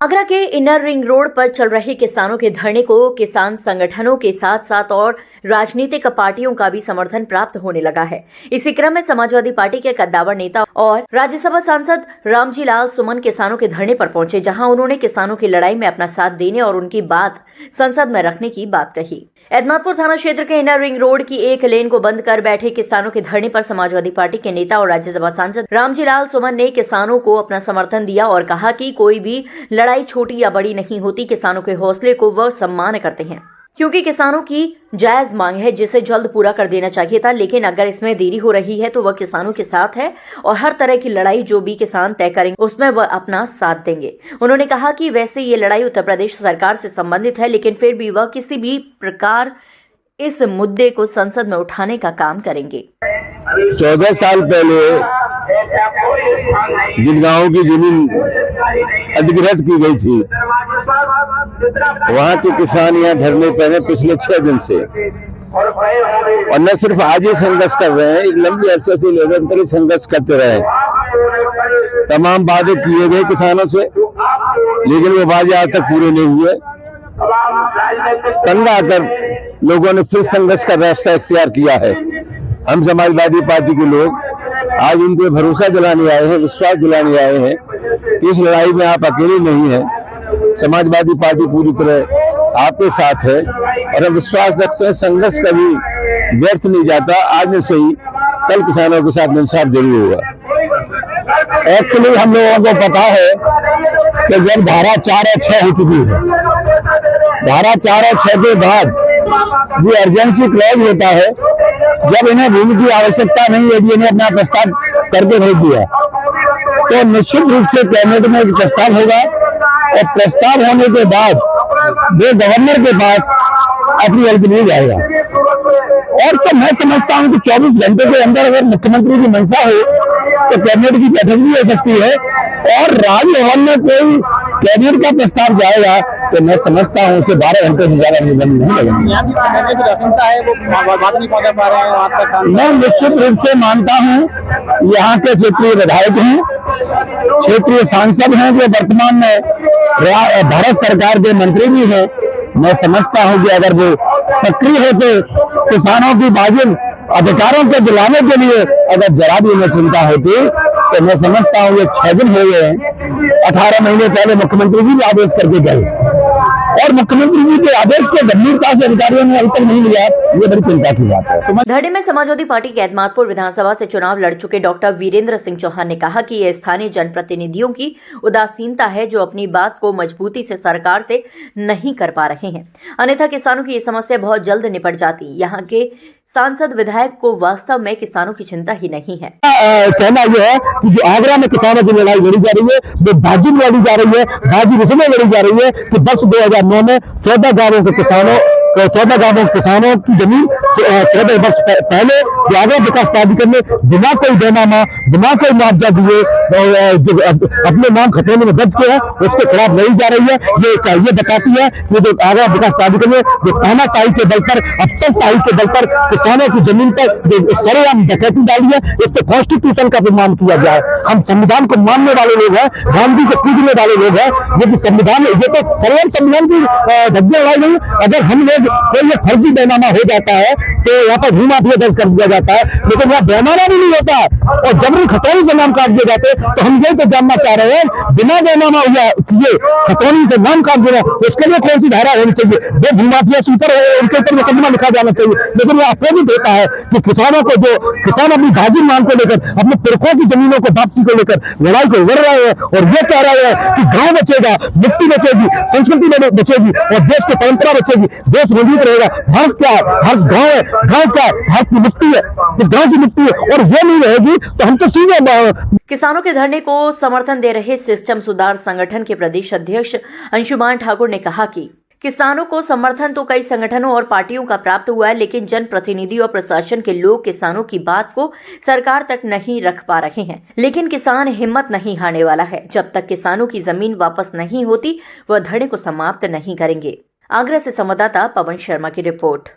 आगरा के inner ring road पर चल रहे किसानों के धरने को किसान संगठनों के साथ साथ और राजनीतिक पार्टियों का भी समर्थन प्राप्त होने लगा है। इसी क्रम में समाजवादी पार्टी के कद्दावर नेता और राज्यसभा सांसद रामजी लाल सुमन किसानों के धरने पर पहुंचे, जहां उन्होंने किसानों की लड़ाई में अपना साथ देने और उनकी बात संसद में रखने की बात कही। एतमादपुर थाना क्षेत्र के इनर रिंग रोड की एक लेन को बंद कर बैठे किसानों के धरने पर समाजवादी पार्टी के नेता और राज्यसभा सांसद रामजी लाल सुमन ने किसानों को अपना समर्थन दिया और कहा कि कोई भी लड़ाई छोटी या बड़ी नहीं होती। किसानों के हौसले को वह सम्मान करते हैं क्योंकि किसानों की जायज मांग है जिसे जल्द पूरा कर देना चाहिए था, लेकिन अगर इसमें देरी हो रही है तो वह किसानों के साथ है और हर तरह की लड़ाई जो भी किसान तय करेंगे उसमें वह अपना साथ देंगे। उन्होंने कहा कि वैसे ये लड़ाई उत्तर प्रदेश सरकार से संबंधित है, लेकिन फिर भी वह किसी भी प्रकार इस मुद्दे को संसद में उठाने का काम करेंगे। 14 साल पहले जिन गांवों की जमीन अधिग्रहित की गई थी, वहां के किसान यहाँ धरने पर हैं पिछले 6 दिन से, और न सिर्फ आज ही संघर्ष कर रहे हैं, एक लंबी अरसे से निरंतर संघर्ष करते रहे। तमाम वादे किए गए किसानों से, लेकिन वो वादे आज तक पूरे नहीं हुए। तंग आकर लोगों ने फिर संघर्ष का रास्ता इख्तियार किया है। हम समाजवादी पार्टी के लोग आज उनको भरोसा दिलाने आए हैं, विश्वास दिलाने आए हैं कि इस लड़ाई में आप अकेले नहीं हैं। समाजवादी पार्टी पूरी तरह आपके साथ है और हम विश्वास रखते हैं संघर्ष कभी व्यर्थ नहीं जाता। आज नहीं सही, कल किसानों के साथ इंसाफ जरूर होगा। एक्चुअली हम लोगों को पता है कि जब धारा 4 और 6 हो चुकी है, धारा 4 और 6 के बाद जो अर्जेंसी क्लॉज होता है, जब इन्हें भूमि की आवश्यकता नहीं है, इन्हें अपना प्रस्ताव करके भेज दिया, तो निश्चित रूप से कैबिनेट में एक प्रस्ताव होगा और प्रस्ताव होने के बाद वो गवर्नर के पास अपनी अर्जी नहीं जाएगा। और तो मैं समझता हूं कि 24 घंटे के अंदर अगर मुख्यमंत्री की मंशा हो तो कैबिनेट की बैठक भी हो सकती है और राजभवन में कोई कैबिनेट का प्रस्ताव जाएगा तो मैं समझता हूं उसे 12 घंटे से ज्यादा निबंध नहीं लगेगा। मैं निश्चित रूप से मानता हूं यहाँ के क्षेत्रीय विधायक हैं, क्षेत्रीय सांसद हैं जो वर्तमान में भारत सरकार के मंत्री भी हैं। मैं समझता हूं कि अगर वो सक्रिय होते किसानों की वाजिब अधिकारों को दिलाने के लिए अगर जरा भी उन्हें चिंता होती तो मैं समझता हूं ये 6 दिन हो गए हैं। 18 महीने पहले मुख्यमंत्री जी भी आदेश करके गए और मुख्यमंत्री जी के आदेश को गंभीरता से अधिकारियों ने अभी तक नहीं लिया। ये बड़ी चिंता की बात है। धरने में समाजवादी पार्टी के एतमादपुर विधानसभा से चुनाव लड़ चुके डॉक्टर वीरेंद्र सिंह चौहान ने कहा कि ये स्थानीय जनप्रतिनिधियों की उदासीनता है जो अपनी बात को मजबूती से सरकार से नहीं कर पा रहे हैं, अन्यथा किसानों की ये समस्या बहुत जल्द निपट जाती। यहाँ के सांसद विधायक को वास्तव में किसानों की चिंता ही नहीं है। कहना यह है कि जो आगरा में किसानों की लड़ाई लड़ी जा रही है वो बाजी में लड़ी जा रही है। बाजी इसमें लड़ी जा रही है कि वर्ष 2009 में 14 गांवों के किसानों की जमीन 14 वर्ष पहले आगरा विकास प्राधिकरण ने बिना कोई बेनामा, बिना कोई मुआवजा दिए जो अपने नाम खतरे में दर्ज किया है उसके खिलाफ लड़ी जा रही है। ये बताती है कि जो आगरा विकास प्राधिकरण ने जो तानाशाही के बल पर, अफसरशाही के बल पर किसानों की जमीन पर जो सरेआम डकैती डाली है, इस पर कॉन्स्टिट्यूशन का अपमान किया जाए। हम संविधान को मानने वाले लोग हैं, गांधी को पूजने वाले लोग हैं, ये संविधान, ये तो सरेआम संविधान की धज्जियां उड़ाई गई। अगर हम लोग कोई ये फर्जी बेनामा हो जाता है तो यहाँ पर भूमाफिया दर्ज कर दिया जाता है, लेकिन यहाँ बेनामा भी नहीं होता और जबरी खतौनी से नाम काट दिए जाते। तो हम ये तो जानना चाह रहे हैं, बिना बेनामा किए खतौनी से नाम काट देना, उसके लिए कौन सी धारा होनी चाहिए? वो भूमाफिया से ऊपर उनके ऊपर मुकदमा लिखा जाना चाहिए। लेकिन यह अपोजिट होता है कि किसानों को, जो किसान अपनी भाजी मांग को लेकर, अपने पुरखों की जमीनों को वापसी को लेकर लड़ाई को लड़ रहे हैं और ये कह रहे हैं कि गांव बचेगा, मिट्टी बचेगी, संस्कृति बचेगी और देश की परंपरा बचेगी, देश मजबूत रहेगा। भारत क्या है? भारत गांव है, गांव क्या है? भारत की मिट्टी है, इस गांव की मिट्टी है और ये नहीं रहेगी तो हम तो सीधे। किसानों के धरने को समर्थन दे रहे सिस्टम सुधार संगठन के प्रदेश अध्यक्ष अंशुमान ठाकुर ने कहा कि किसानों को समर्थन तो कई संगठनों और पार्टियों का प्राप्त हुआ है, लेकिन जनप्रतिनिधि और प्रशासन के लोग किसानों की बात को सरकार तक नहीं रख पा रहे हैं। लेकिन किसान हिम्मत नहीं हारने वाला है। जब तक किसानों की जमीन वापस नहीं होती वह धरने को समाप्त नहीं करेंगे। आगरा से संवाददाता पवन शर्मा की रिपोर्ट।